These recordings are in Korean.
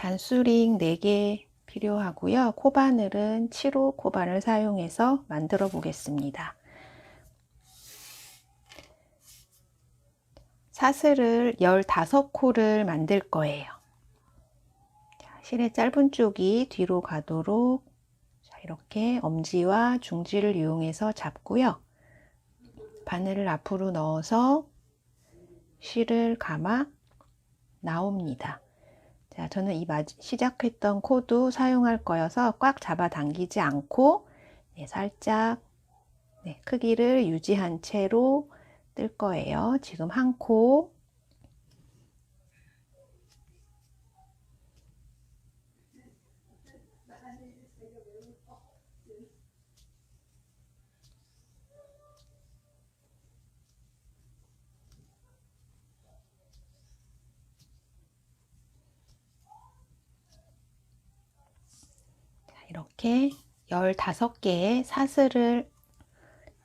단수링 4개 필요하고요. 코바늘은 7호 코바늘 사용해서 만들어 보겠습니다. 사슬을 15코를 만들 거예요. 실의 짧은 쪽이 뒤로 가도록 이렇게 엄지와 중지를 이용해서 잡고요. 바늘을 앞으로 넣어서 실을 감아 나옵니다. 자, 저는 이 시작했던 코도 사용할 거여서 꽉 잡아 당기지 않고 살짝 크기를 유지한 채로 뜰 거예요. 지금 한 코, 이렇게 15개의 사슬을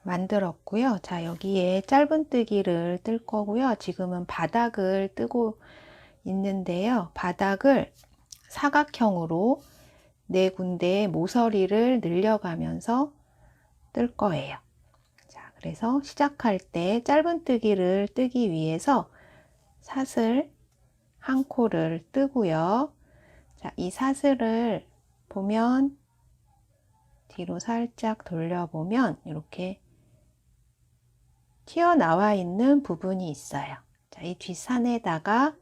만들었고요. 자, 여기에 짧은뜨기를 뜰 거고요. 지금은 바닥을 뜨고 있는데요. 바닥을 사각형으로 4군데의 모서리를 늘려가면서 뜰 거예요. 자, 그래서 시작할 때 짧은뜨기를 뜨기 위해서 사슬 한 코를 뜨고요. 자, 이 사슬을 보면 뒤로 살짝 돌려보면 이렇게 튀어나와 있는 부분이 있어요. 자, 이 뒷산에다가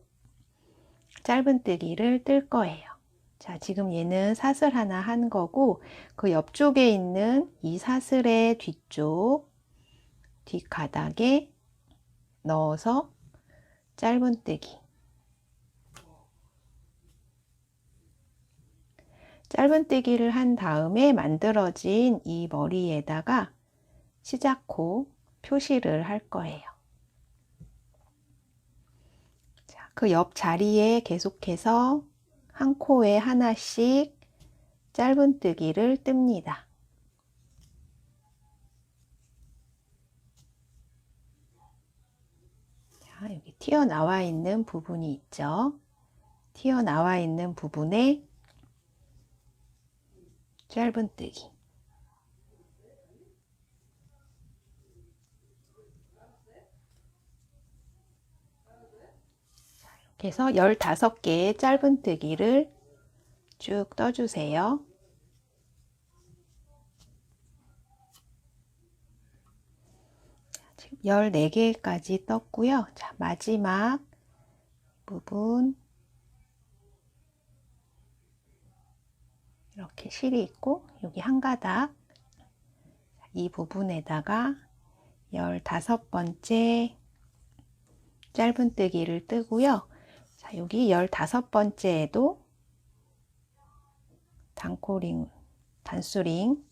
짧은뜨기를 뜰 거예요. 자, 지금 얘는 사슬 하나 한 거고 그 옆쪽에 있는 이 사슬의 뒤쪽 뒷가닥에 넣어서 짧은뜨기. 짧은뜨기를 한 다음에 만들어진 이 머리에다가 시작코 표시를 할 거예요. 자, 그 옆 자리에 계속해서 한 코에 하나씩 짧은뜨기를 뜹니다. 자, 여기 튀어나와 있는 부분이 있죠. 튀어나와 있는 부분에 짧은뜨기. 이렇게 해서 15개의 짧은뜨기를 쭉 떠주세요. 지금 14개까지 떴고요. 자, 마지막 부분 이렇게 실이 있고 여기 한 가닥, 이 부분에다가 15번째 짧은뜨기를 뜨고요. 자, 여기 15번째에도 단수링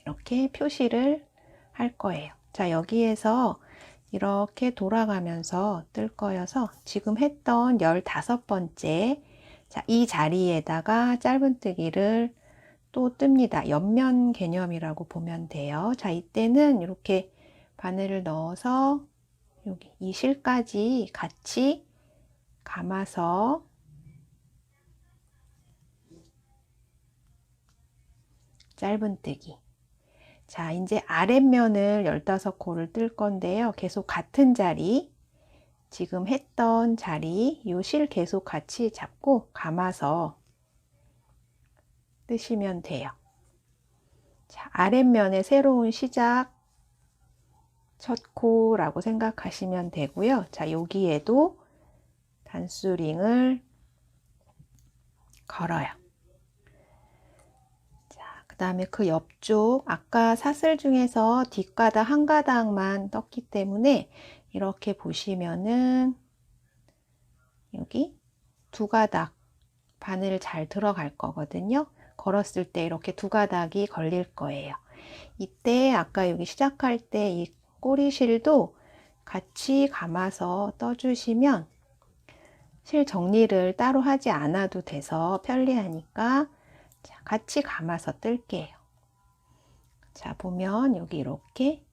이렇게 표시를 할 거예요. 자, 여기에서 이렇게 돌아가면서 뜰 거여서 지금 했던 15번째, 자, 이 자리에다가 짧은뜨기를 또 뜹니다. 옆면 개념이라고 보면 돼요. 자, 이때는 이렇게 바늘을 넣어서 여기 이 실까지 같이 감아서 짧은뜨기. 자, 이제 아랫면을 15코를 뜰 건데요. 계속 같은 자리, 지금 했던 자리, 요 실 계속 같이 잡고 감아서 뜨시면 돼요. 자, 아랫면의 새로운 시작, 첫 코라고 생각하시면 되고요. 자, 여기에도 단수링을 걸어요. 그 다음에 그 옆쪽 아까 사슬 중에서 뒷가닥 한 가닥만 떴기 때문에 이렇게 보시면은 여기 두 가닥 바늘 잘 들어갈 거거든요. 걸었을 때 이렇게 두 가닥이 걸릴 거예요. 이때 아까 여기 시작할 때 이 꼬리실도 같이 감아서 떠주시면 실 정리를 따로 하지 않아도 돼서 편리하니까 자, 같이 감아서 뜰게요. 자, 보면 여기 이렇게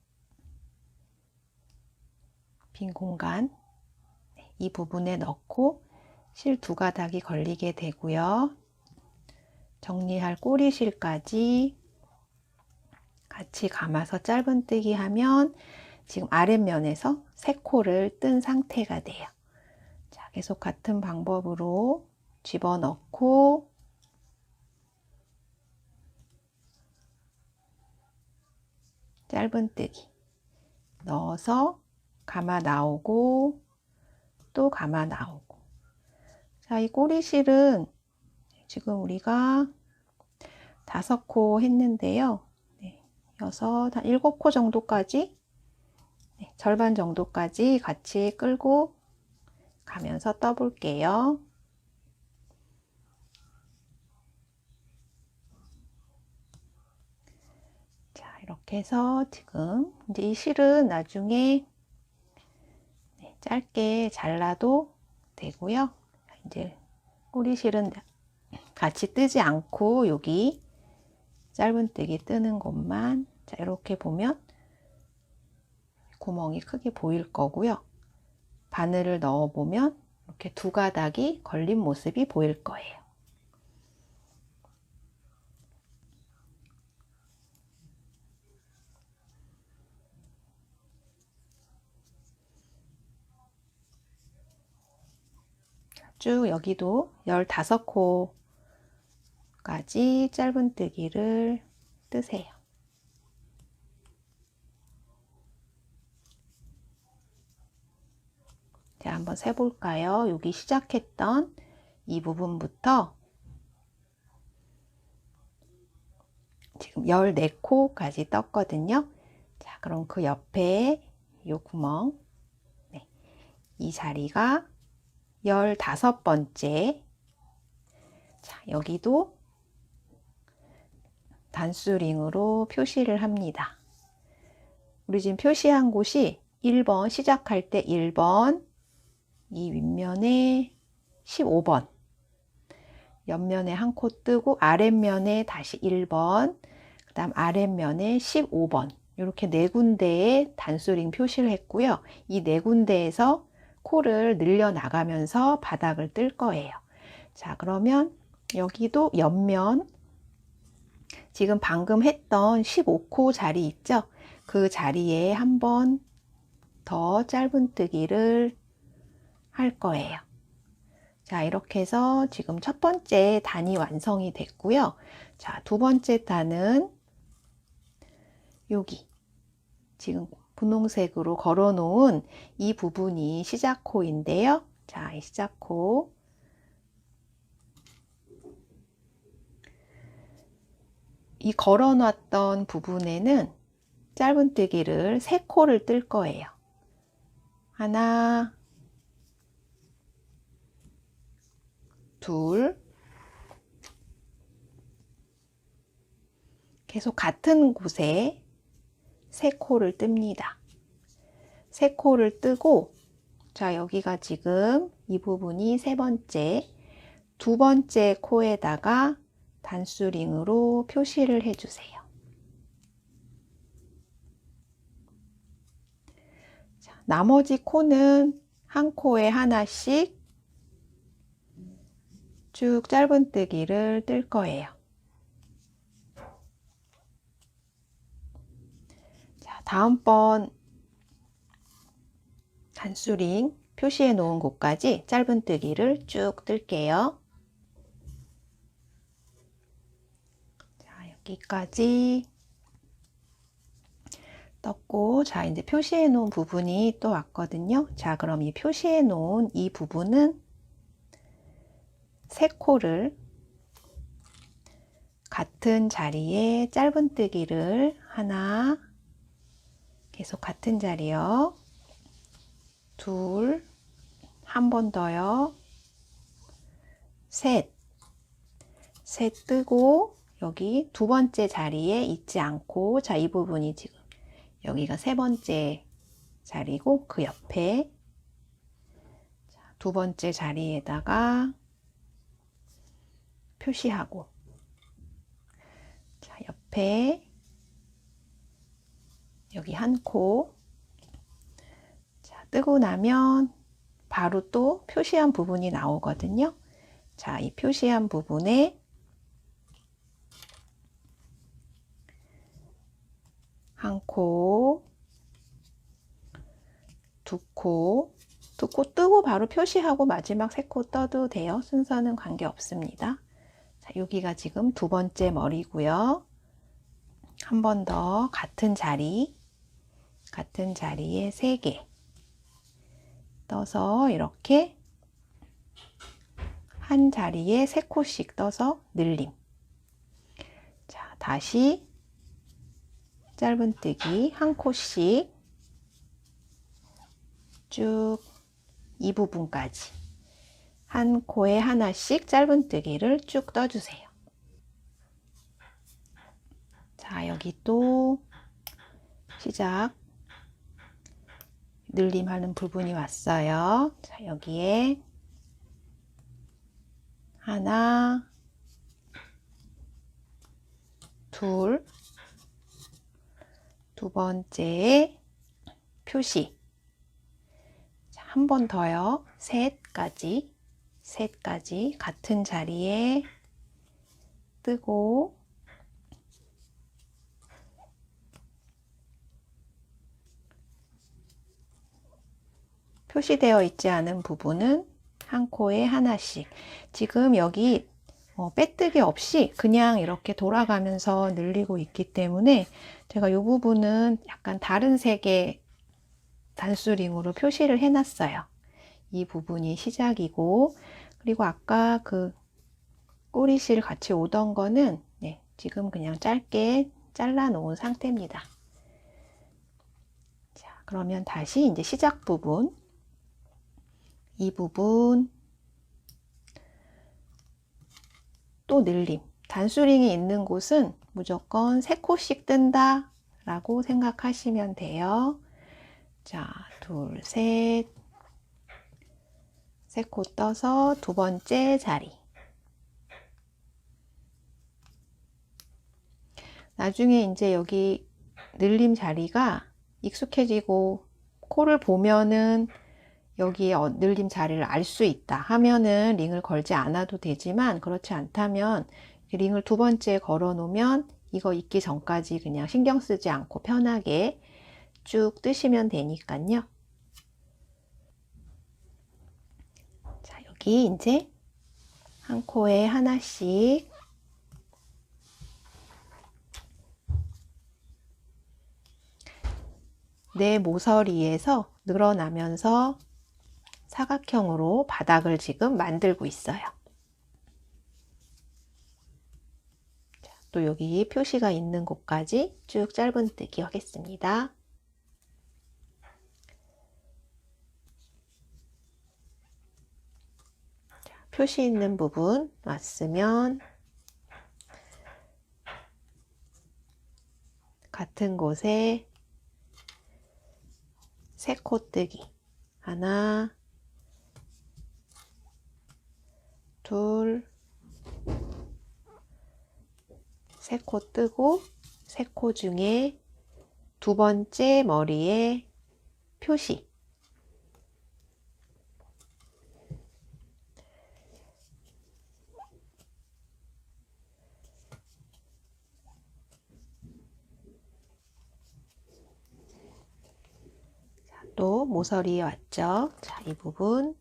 빈 공간 이 부분에 넣고 실 두 가닥이 걸리게 되고요. 정리할 꼬리실까지 같이 감아서 짧은뜨기 하면 지금 아랫면에서 세 코를 뜬 상태가 돼요. 자, 계속 같은 방법으로 집어넣고 짧은뜨기 넣어서 감아 나오고 또 감아 나오고. 자, 이 꼬리실은 지금 우리가 5코 했는데요. 네, 6, 한 7코 정도까지, 네, 절반 정도까지 같이 끌고 가면서 떠볼게요. 자, 이렇게 해서 지금 이제 이 실은 나중에 짧게 잘라도 되고요. 이제 꼬리실은 같이 뜨지 않고 여기 짧은뜨기 뜨는 곳만, 자, 이렇게 보면 구멍이 크게 보일 거고요. 바늘을 넣어 보면 이렇게 두 가닥이 걸린 모습이 보일 거예요. 쭉 여기도 15코까지 짧은뜨기를 뜨세요. 자, 한번 세볼까요? 여기 시작했던 이 부분부터 지금 14코까지 떴거든요. 자, 그럼 그 옆에 이 구멍, 네, 이 자리가 15번째. 자, 여기도 단수링으로 표시를 합니다. 우리 지금 표시한 곳이 1번, 시작할 때 1번, 이 윗면에 15번, 옆면에 한 코 뜨고 아랫면에 다시 1번, 그 다음 아랫면에 15번, 이렇게 네 군데에 단수링 표시를 했고요. 이 네 군데에서 코를 늘려 나가면서 바닥을 뜰 거예요. 자, 그러면 여기도 옆면, 지금 방금 했던 15코 자리 있죠? 그 자리에 한 번 더 짧은뜨기를 할 거예요. 자, 이렇게 해서 지금 첫 번째 단이 완성이 됐고요. 자, 두 번째 단은 여기 지금 분홍색으로 걸어 놓은 이 부분이 시작코인데요. 자, 이 시작코, 이 걸어 놨던 부분에는 짧은뜨기를 3코를 뜰 거예요. 하나, 둘, 계속 같은 곳에 3코를 뜹니다. 3코를 뜨고, 자, 여기가 지금 이 부분이 세 번째, 두 번째 코에다가 단수링으로 표시를 해주세요. 자, 나머지 코는 한 코에 하나씩 쭉 짧은뜨기를 뜰 거예요. 자, 다음번 단수링 표시해 놓은 곳까지 짧은뜨기를 쭉 뜰게요. 자, 여기까지 떴고, 자, 이제 표시해 놓은 부분이 또 왔거든요. 자, 그럼 이 표시해 놓은 이 부분은 3코를 같은 자리에 짧은뜨기를 하나, 계속 같은 자리요. 둘, 한 번 더요. 셋 뜨고 여기 두 번째 자리에 있지 않고, 자, 이 부분이 지금 여기가 세 번째 자리고 그 옆에 두 번째 자리에다가 표시하고, 자, 옆에 여기 한 코, 자, 뜨고 나면 바로 또 표시한 부분이 나오거든요. 자, 이 표시한 부분에 한 코, 두 코 뜨고 바로 표시하고 마지막 세 코 떠도 돼요. 순서는 관계 없습니다. 자, 여기가 지금 두 번째 머리고요. 한 번 더 같은 자리에 3개 떠서 이렇게 한 자리에 3코씩 떠서 늘림. 자, 다시 짧은뜨기 한 코씩 쭉 이 부분까지 한 코에 하나씩 짧은뜨기를 쭉 떠주세요. 자, 여기 또 시작 늘림하는 부분이 왔어요. 자, 여기에 하나, 둘, 두 번째 표시. 한 번 더요. 셋까지 같은 자리에 뜨고 표시되어 있지 않은 부분은 한 코에 하나씩. 지금 여기 빼뜨기 없이 그냥 이렇게 돌아가면서 늘리고 있기 때문에 제가 이 부분은 약간 다른 색의 단수링으로 표시를 해놨어요. 이 부분이 시작이고, 그리고 아까 그 꼬리실 같이 오던 거는 지금 그냥 짧게 잘라 놓은 상태입니다. 자, 그러면 다시 이제 시작 부분, 이 부분 또 늘림. 단수링이 있는 곳은 무조건 3코씩 뜬다 라고 생각하시면 돼요. 자, 둘, 셋, 3코 떠서 두 번째 자리. 나중에 이제 여기 늘림 자리가 익숙해지고 코를 보면은 여기에 늘림 자리를 알 수 있다 하면은 링을 걸지 않아도 되지만, 그렇지 않다면 링을 두 번째 걸어 놓으면 이거 익기 전까지 그냥 신경 쓰지 않고 편하게 쭉 뜨시면 되니까요. 자, 여기 이제 한 코에 하나씩 내 모서리에서 늘어나면서 사각형으로 바닥을 지금 만들고 있어요. 자, 또 여기 표시가 있는 곳까지 쭉 짧은뜨기 하겠습니다. 자, 표시 있는 부분 왔으면 같은 곳에 3코 뜨기. 하나, 둘, 3코 뜨고 3코 중에 두 번째 머리에 표시. 자, 또 모서리에 왔죠. 자, 이 부분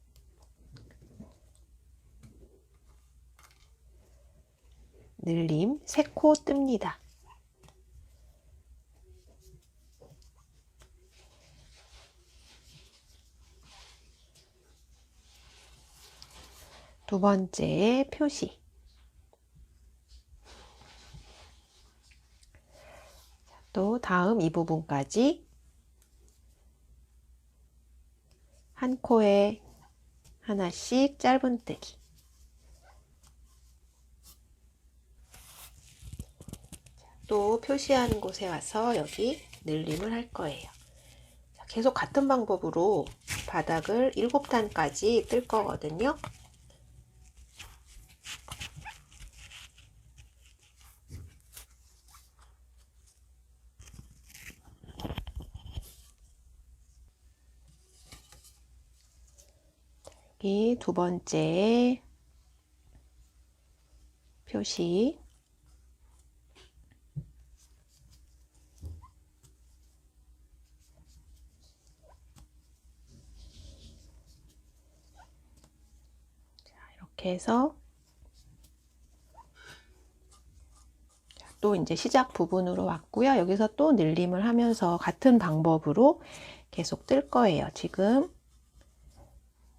늘림 3코 뜹니다. 두 번째 표시. 또 다음 이 부분까지 한 코에 하나씩 짧은뜨기. 또 표시하는 곳에 와서 여기 늘림을 할 거예요. 계속 같은 방법으로 바닥을 7단까지 뜰 거거든요. 여기 두 번째 표시. 이렇게 해서 또 이제 시작 부분으로 왔고요. 여기서 또 늘림을 하면서 같은 방법으로 계속 뜰 거예요. 지금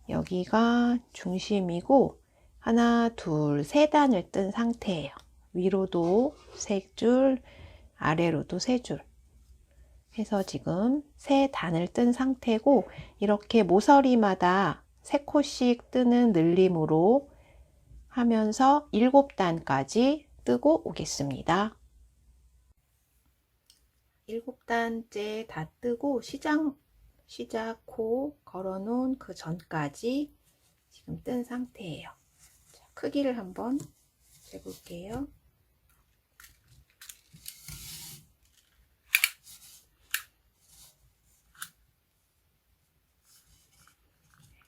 여기가 중심이고 하나, 둘, 세 단을 뜬 상태예요. 위로도 세 줄, 아래로도 세 줄 해서 지금 세 단을 뜬 상태고, 이렇게 모서리마다 세 코씩 뜨는 늘림으로 하면서 7단까지 뜨고 오겠습니다. 7단째 다 뜨고 시작 코 걸어놓은 그 전까지 지금 뜬 상태예요. 자, 크기를 한번 재볼게요.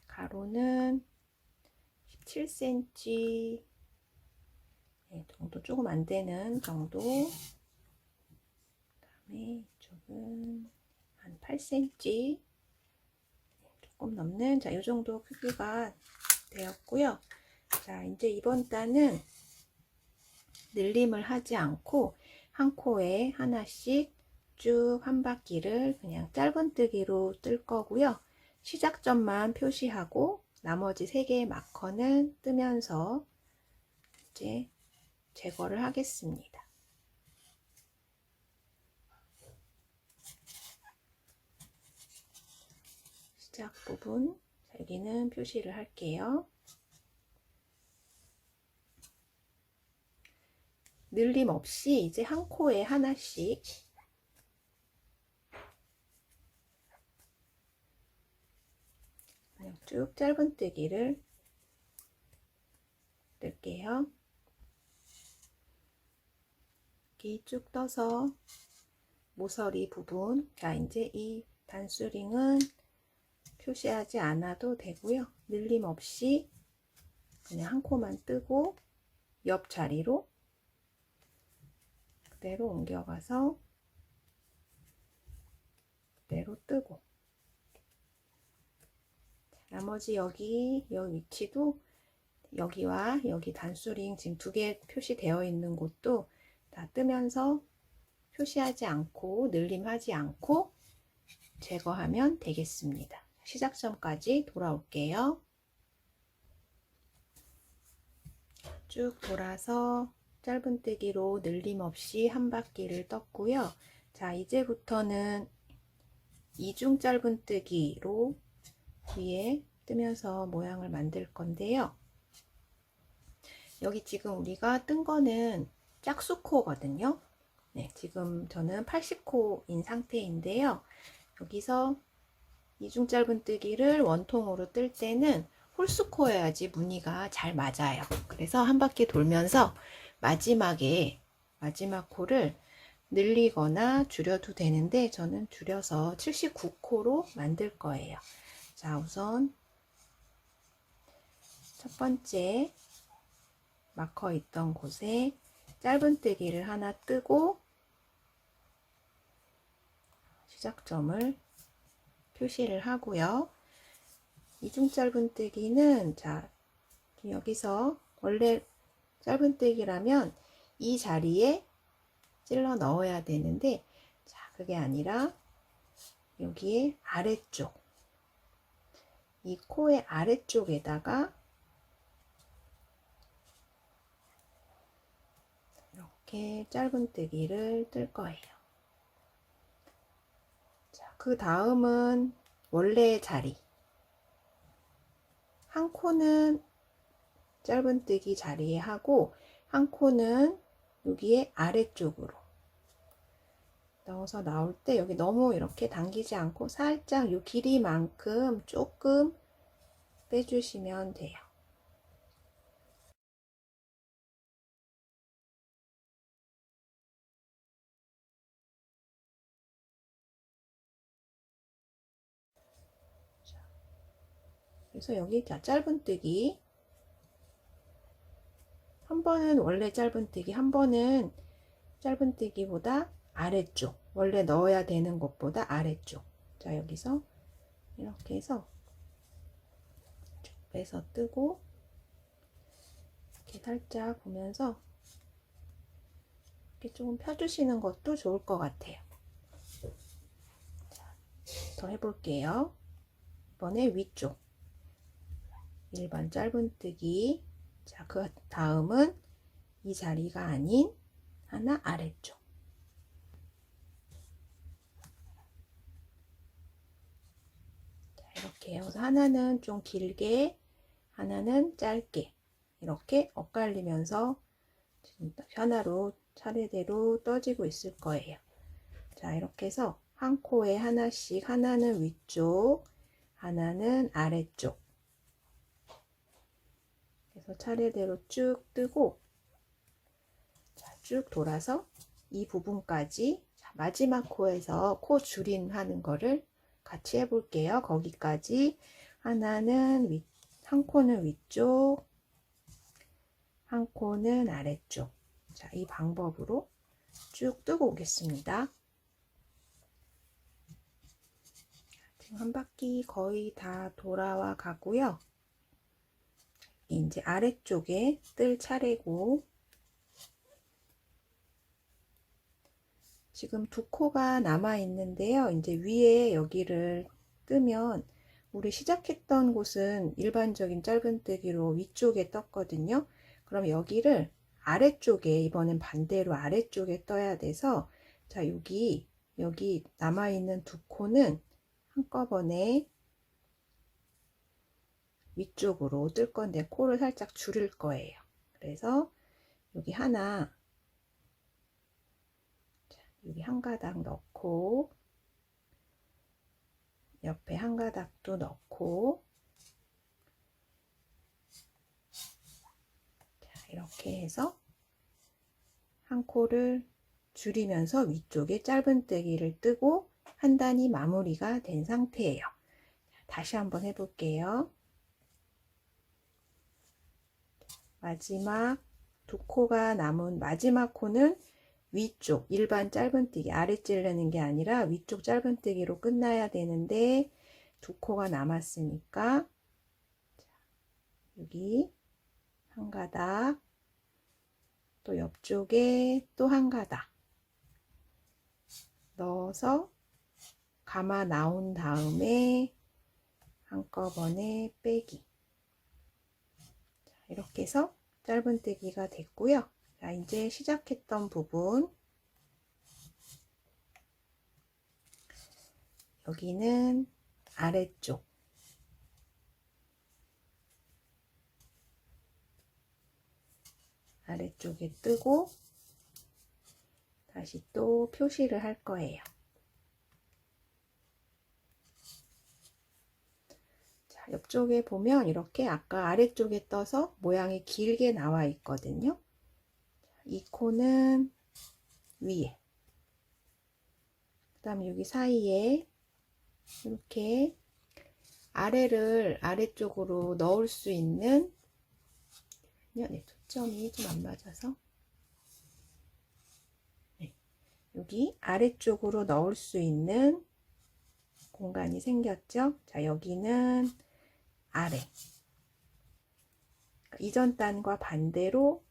가로는 17cm 정도, 조금 안 되는 정도. 그다음에 이쪽은 한 8cm 조금 넘는, 자, 이 정도 크기가 되었고요. 자, 이제 이번 단은 늘림을 하지 않고 한 코에 하나씩 쭉 한 바퀴를 그냥 짧은뜨기로 뜰 거고요. 시작점만 표시하고 나머지 3개의 마커는 뜨면서 이제 제거를 하겠습니다. 시작 부분, 여기는 표시를 할게요. 늘림 없이 이제 한 코에 하나씩 그냥 쭉 짧은뜨기를 뜰게요. 여기 쭉 떠서 모서리 부분, 자, 이제 이 단수링은 표시하지 않아도 되고요. 늘림 없이 그냥 한 코만 뜨고 옆 자리로 그대로 옮겨가서 그대로 뜨고, 나머지 여기 이 위치도 여기와 여기 단수링 지금 2개 표시되어 있는 곳도 다 뜨면서 표시하지 않고 늘림하지 않고 제거하면 되겠습니다. 시작점까지 돌아올게요. 쭉 돌아서 짧은뜨기로 늘림 없이 한 바퀴를 떴고요. 자, 이제부터는 이중 짧은뜨기로 위에 뜨면서 모양을 만들 건데요. 여기 지금 우리가 뜬 거는 짝수코거든요. 네, 지금 저는 80코인 상태인데요. 여기서 이중 짧은뜨기를 원통으로 뜰 때는 홀수코여야지 무늬가 잘 맞아요. 그래서 한 바퀴 돌면서 마지막 코를 늘리거나 줄여도 되는데 저는 줄여서 79코로 만들 거예요. 자, 우선 첫 번째 마커 있던 곳에 짧은뜨기를 하나 뜨고 시작점을 표시를 하고요. 이중 짧은뜨기는, 자, 여기서 원래 짧은뜨기라면 이 자리에 찔러 넣어야 되는데, 자, 그게 아니라 여기에 아래쪽, 이 코의 아래쪽에다가 이렇게 짧은뜨기를 뜰 거예요. 자, 그 다음은 원래의 자리, 한 코는 짧은뜨기 자리에 하고 한 코는 여기에 아래쪽으로 넣어서 나올 때 여기 너무 이렇게 당기지 않고 살짝 이 길이만큼 조금 빼주시면 돼요. 그래서 여기 자 짧은뜨기 한 번은 원래 짧은뜨기, 한 번은 짧은뜨기보다 아래쪽, 원래 넣어야 되는 곳보다 아래쪽. 자 여기서 이렇게 해서 쭉 빼서 뜨고 이렇게 살짝 보면서 이렇게 조금 펴주시는 것도 좋을 것 같아요. 자, 더 해볼게요. 이번에 위쪽 일반 짧은뜨기. 자, 그 다음은 이 자리가 아닌 하나 아래쪽. 자, 이렇게 해서 하나는 좀 길게, 하나는 짧게 이렇게 엇갈리면서 하나로 차례대로 떠지고 있을 거예요. 자, 이렇게 해서 한 코에 하나씩, 하나는 위쪽, 하나는 아래쪽. 그래서 차례대로 쭉 뜨고, 자, 쭉 돌아서 이 부분까지, 자, 마지막 코에서 코 줄임 하는 거를 같이 해볼게요. 거기까지 하나는 한 코는 위쪽, 한 코는 아래쪽. 자, 이 방법으로 쭉 뜨고 오겠습니다. 지금 한 바퀴 거의 다 돌아와 가고요. 이제 아래쪽에 뜰 차례고, 지금 두 코가 남아 있는데요. 이제 위에 여기를 뜨면 우리 시작했던 곳은 일반적인 짧은뜨기로 위쪽에 떴거든요. 그럼 여기를 아래쪽에, 이번엔 반대로 아래쪽에 떠야 돼서, 자, 여기 남아 있는 두 코는 한꺼번에 위쪽으로 뜰 건데 코를 살짝 줄일 거예요. 그래서 여기 하나, 여기 한 가닥 넣고, 옆에 한 가닥도 넣고, 자, 이렇게 해서 한 코를 줄이면서 위쪽에 짧은뜨기를 뜨고 한 단이 마무리가 된 상태예요. 다시 한번 해볼게요. 마지막 두 코가 남은 마지막 코는 위쪽 일반 짧은뜨기, 아래 찌르는 게 아니라 위쪽 짧은뜨기로 끝나야 되는데 두 코가 남았으니까 여기 한 가닥, 또 옆쪽에 또 한 가닥 넣어서 감아 나온 다음에 한꺼번에 빼기. 자, 이렇게 해서 짧은뜨기가 됐고요. 자, 이제 시작했던 부분, 여기는 아래쪽, 아래쪽에 뜨고 다시 또 표시를 할 거예요. 자, 옆쪽에 보면 이렇게 아까 아래쪽에 떠서 모양이 길게 나와 있거든요. 이 코는 위에, 그 다음에 여기 사이에 이렇게 아래를 아래쪽으로 넣을 수 있는, 네, 초점이 좀 안 맞아서, 네, 여기 아래쪽으로 넣을 수 있는 공간이 생겼죠. 자, 여기는 아래, 이전 단과 반대로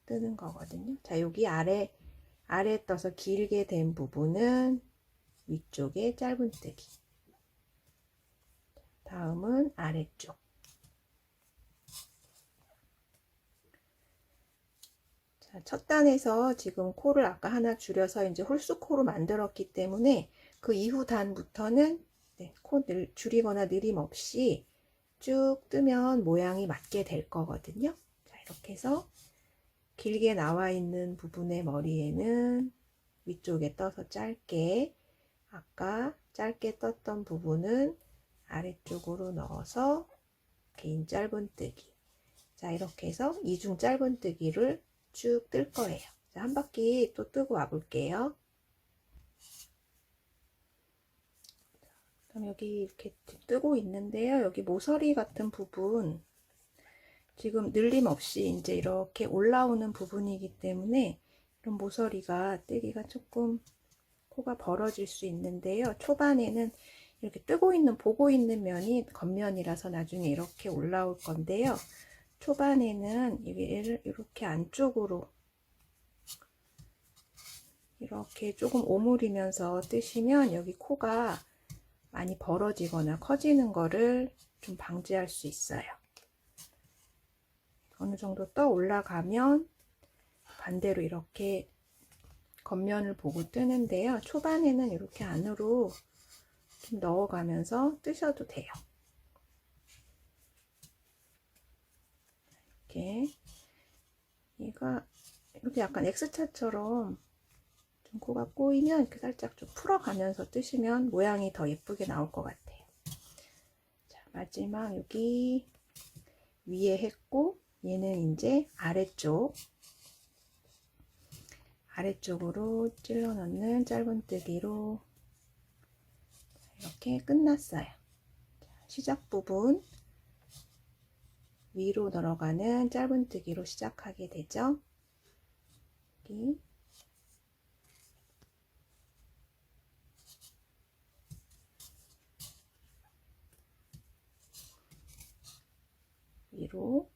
뜨는 거거든요. 자, 여기 아래 떠서 길게 된 부분은 위쪽에 짧은뜨기, 다음은 아래쪽. 자, 첫 단에서 지금 코를 아까 하나 줄여서 이제 홀수코로 만들었기 때문에 그 이후 단부터는, 네, 코 줄이거나 느림 없이 쭉 뜨면 모양이 맞게 될 거거든요. 자, 이렇게 해서 길게 나와 있는 부분의 머리에는 위쪽에 떠서 짧게, 아까 짧게 떴던 부분은 아래쪽으로 넣어서 긴 짧은뜨기. 자, 이렇게 해서 이중 짧은뜨기를 쭉 뜰 거예요. 자, 한 바퀴 또 뜨고 와 볼게요. 그럼 여기 이렇게 뜨고 있는데요. 여기 모서리 같은 부분 지금 늘림 없이 이제 이렇게 올라오는 부분이기 때문에 이런 모서리가 뜨기가 조금 코가 벌어질 수 있는데요. 초반에는 이렇게 뜨고 있는 보고 있는 면이 겉면이라서 나중에 이렇게 올라올 건데요. 초반에는 이게 이렇게 안쪽으로 이렇게 조금 오므리면서 뜨시면 여기 코가 많이 벌어지거나 커지는 거를 좀 방지할 수 있어요. 어느 정도 떠 올라가면 반대로 이렇게 겉면을 보고 뜨는데요. 초반에는 이렇게 안으로 좀 넣어가면서 뜨셔도 돼요. 이렇게 얘가 이렇게 약간 X자처럼 좀 코가 꼬이면 이렇게 살짝 좀 풀어가면서 뜨시면 모양이 더 예쁘게 나올 것 같아요. 자, 마지막 여기 위에 했고 얘는 이제 아래쪽으로 찔러 넣는 짧은뜨기로 이렇게 끝났어요. 자, 시작 부분 위로 들어가는 짧은뜨기로 시작하게 되죠. 여기 위로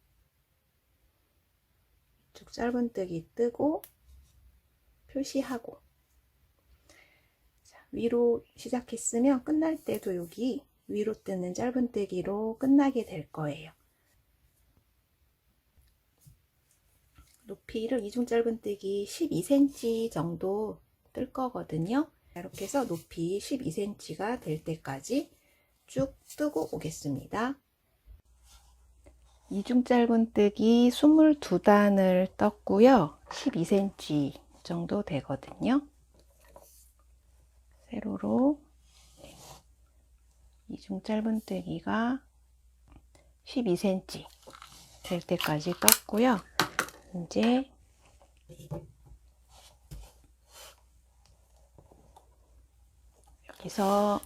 이쪽 짧은뜨기 뜨고 표시하고, 자, 위로 시작했으면 끝날 때도 여기 위로 뜨는 짧은뜨기로 끝나게 될 거예요. 높이를 이중 짧은뜨기 12cm 정도 뜰 거거든요. 이렇게 해서 높이 12cm가 될 때까지 쭉 뜨고 오겠습니다. 이중 짧은뜨기 22단을 떴고요. 12cm 정도 되거든요. 세로로 이중 짧은뜨기가 12cm 될 때까지 떴고요. 이제 여기서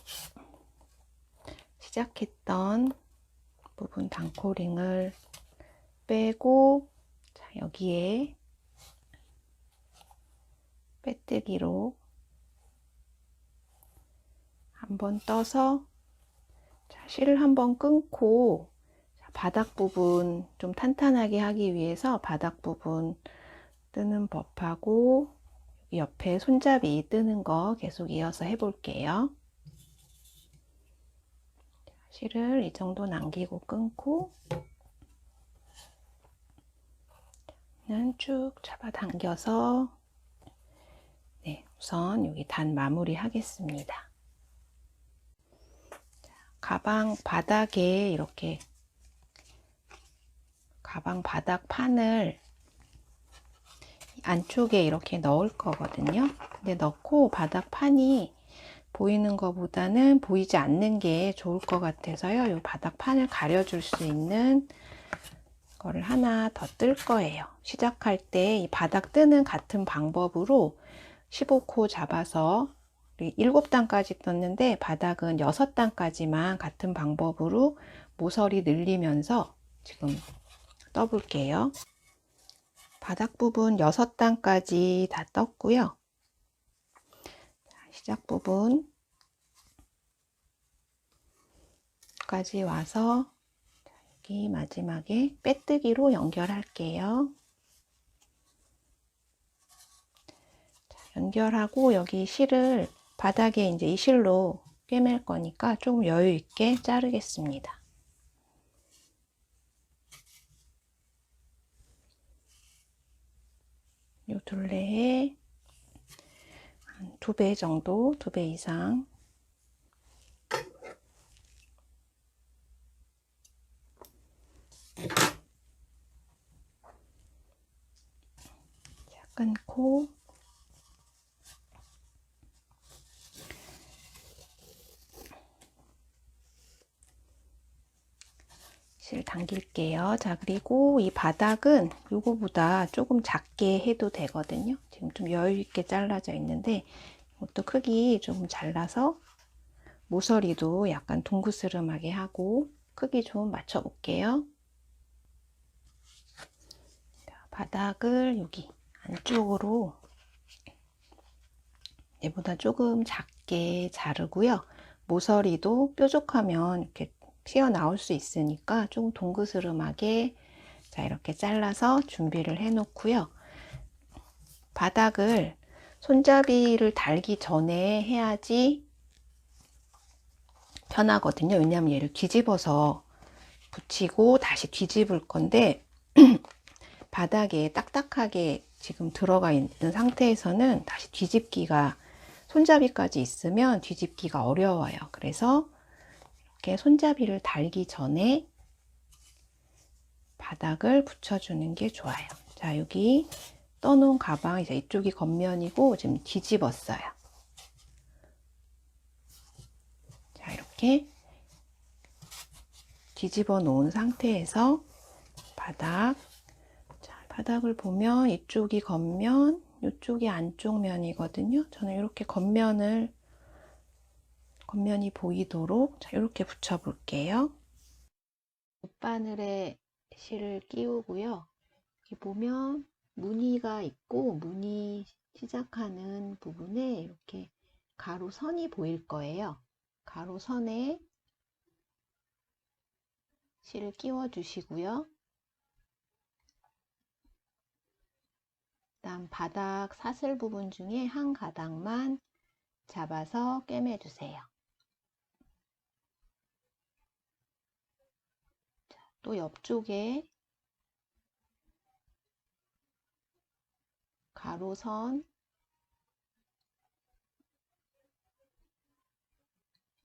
시작했던 부분 단코링을 빼고, 자, 여기에 빼뜨기로 한번 떠서, 자, 실을 한번 끊고, 자, 바닥 부분 좀 탄탄하게 하기 위해서 바닥 부분 뜨는 법하고 여기 옆에 손잡이 뜨는 거 계속 이어서 해 볼게요. 실을 이 정도 남기고 끊고 쭉 잡아당겨서, 네, 우선 여기 단 마무리 하겠습니다. 가방 바닥에 이렇게 가방 바닥 판을 안쪽에 이렇게 넣을 거거든요. 근데 넣고 바닥 판이 보이는 것보다는 보이지 않는 게 좋을 것 같아서요. 이 바닥 판을 가려줄 수 있는 거를 하나 더 뜰 거예요. 시작할 때 이 바닥 뜨는 같은 방법으로 15코 잡아서 7단까지 떴는데 바닥은 6단까지만 같은 방법으로 모서리 늘리면서 지금 떠볼게요. 바닥 부분 6단까지 다 떴고요. 시작 부분까지 와서 여기 마지막에 빼뜨기로 연결할게요. 자, 연결하고 여기 실을 바닥에 이제 이 실로 꿰맬 거니까 조금 여유 있게 자르겠습니다. 요 둘레에 한 2배 정도, 2배 이상 자, 끊고 실 당길게요. 자, 그리고 이 바닥은 요거보다 조금 작게 해도 되거든요. 지금 좀 여유 있게 잘라져 있는데 이것도 크기 좀 잘라서 모서리도 약간 둥그스름하게 하고 크기 좀 맞춰 볼게요. 바닥을 여기 안쪽으로 얘보다 조금 작게 자르고요. 모서리도 뾰족하면 이렇게 튀어나올 수 있으니까 조금 동그스름하게 자 이렇게 잘라서 준비를 해 놓고요. 바닥을 손잡이를 달기 전에 해야지 편하거든요. 왜냐하면 얘를 뒤집어서 붙이고 다시 뒤집을 건데 바닥에 딱딱하게 지금 들어가 있는 상태에서는 다시 뒤집기가 손잡이까지 있으면 뒤집기가 어려워요. 그래서 이렇게 손잡이를 달기 전에 바닥을 붙여주는 게 좋아요. 자, 여기 떠놓은 가방 이제 이쪽이 겉면이고 지금 뒤집었어요. 자, 이렇게 뒤집어 놓은 상태에서 바닥을 보면 이쪽이 겉면, 이쪽이 안쪽 면이거든요. 저는 이렇게 겉면이 보이도록 자, 이렇게 붙여 볼게요. 돗바늘에 실을 끼우고요. 여기 보면 무늬가 있고 무늬 시작하는 부분에 이렇게 가로선이 보일 거예요. 가로선에 실을 끼워 주시고요. 그다음 바닥 사슬 부분 중에 한 가닥만 잡아서 꿰매 주세요. 또 옆쪽에 가로선,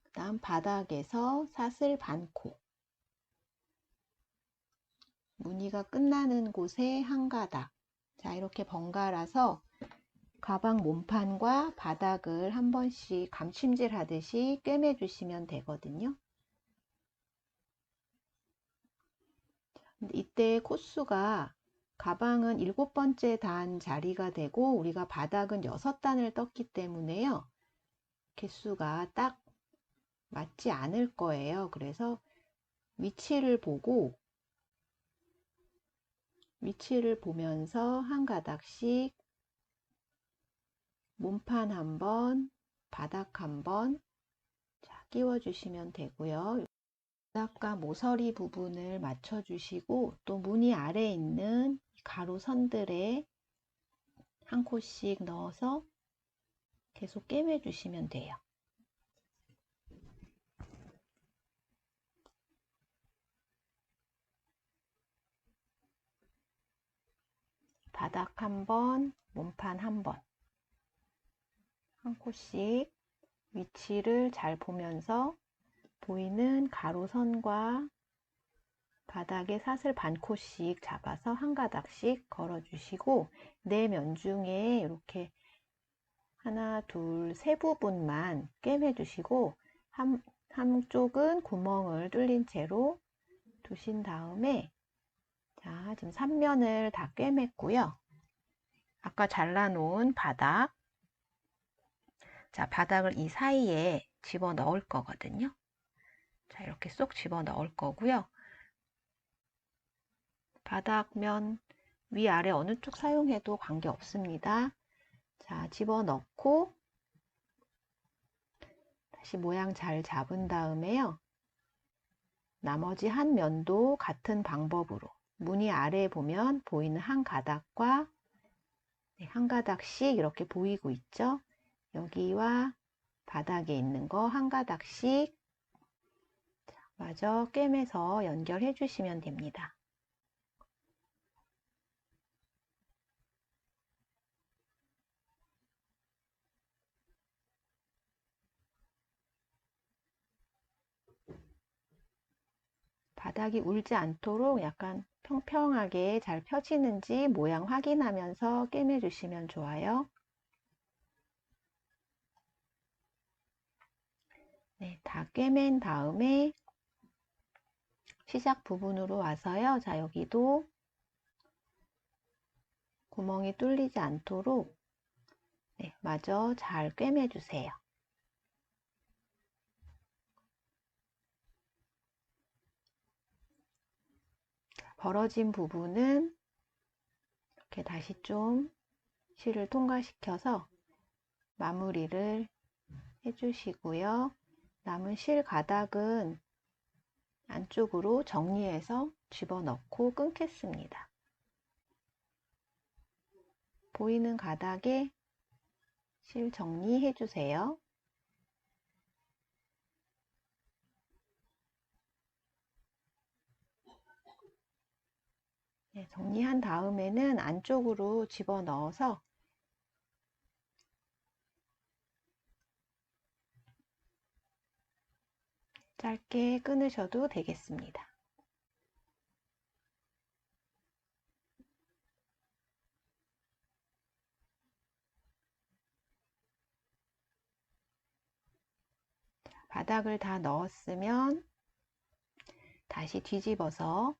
그다음 바닥에서 사슬 반코, 무늬가 끝나는 곳에 한 가닥. 자, 이렇게 번갈아서 가방 몸판과 바닥을 한 번씩 감침질 하듯이 꿰매 주시면 되거든요. 이때 코수가 가방은 7번째 단 자리가 되고 우리가 바닥은 6단을 떴기 때문에요. 개수가 딱 맞지 않을 거예요. 그래서 위치를 보면서 한 가닥씩 몸판 한 번, 바닥 한 번 끼워 주시면 되고요. 바닥과 모서리 부분을 맞춰 주시고 또 무늬 아래에 있는 가로선들에 한 코씩 넣어서 계속 꿰매 주시면 돼요. 바닥 한 번, 몸판 한 번, 한 코씩 위치를 잘 보면서 보이는 가로선과 바닥에 사슬 반 코씩 잡아서 한 가닥씩 걸어 주시고 네 면 중에 이렇게 하나, 둘, 세 부분만 꿰매 주시고 한쪽은 구멍을 뚫린 채로 두신 다음에 자, 지금 3면을 다 꿰맸고요. 아까 잘라놓은 바닥, 자, 바닥을 이 사이에 집어 넣을 거거든요. 자, 이렇게 쏙 집어 넣을 거고요. 바닥면 위아래 어느 쪽 사용해도 관계 없습니다. 자, 집어 넣고 다시 모양 잘 잡은 다음에요. 나머지 한 면도 같은 방법으로 무늬 아래에 보면 보이는 한 가닥과 한 가닥씩 이렇게 보이고 있죠. 여기와 바닥에 있는 거 한 가닥씩 마저 꿰매서 연결해 주시면 됩니다. 바닥이 울지 않도록 약간 평평하게 잘 펴지는지 모양 확인하면서 꿰매 주시면 좋아요. 네, 다 꿰맨 다음에 시작 부분으로 와서요. 자, 여기도 구멍이 뚫리지 않도록 네, 마저 잘 꿰매 주세요. 벌어진 부분은 이렇게 다시 좀 실을 통과시켜서 마무리를 해주시고요. 남은 실 가닥은 안쪽으로 정리해서 집어넣고 끊겠습니다. 보이는 가닥에 실 정리해 주세요. 네, 정리한 다음에는 안쪽으로 집어넣어서 짧게 끊으셔도 되겠습니다. 바닥을 다 넣었으면 다시 뒤집어서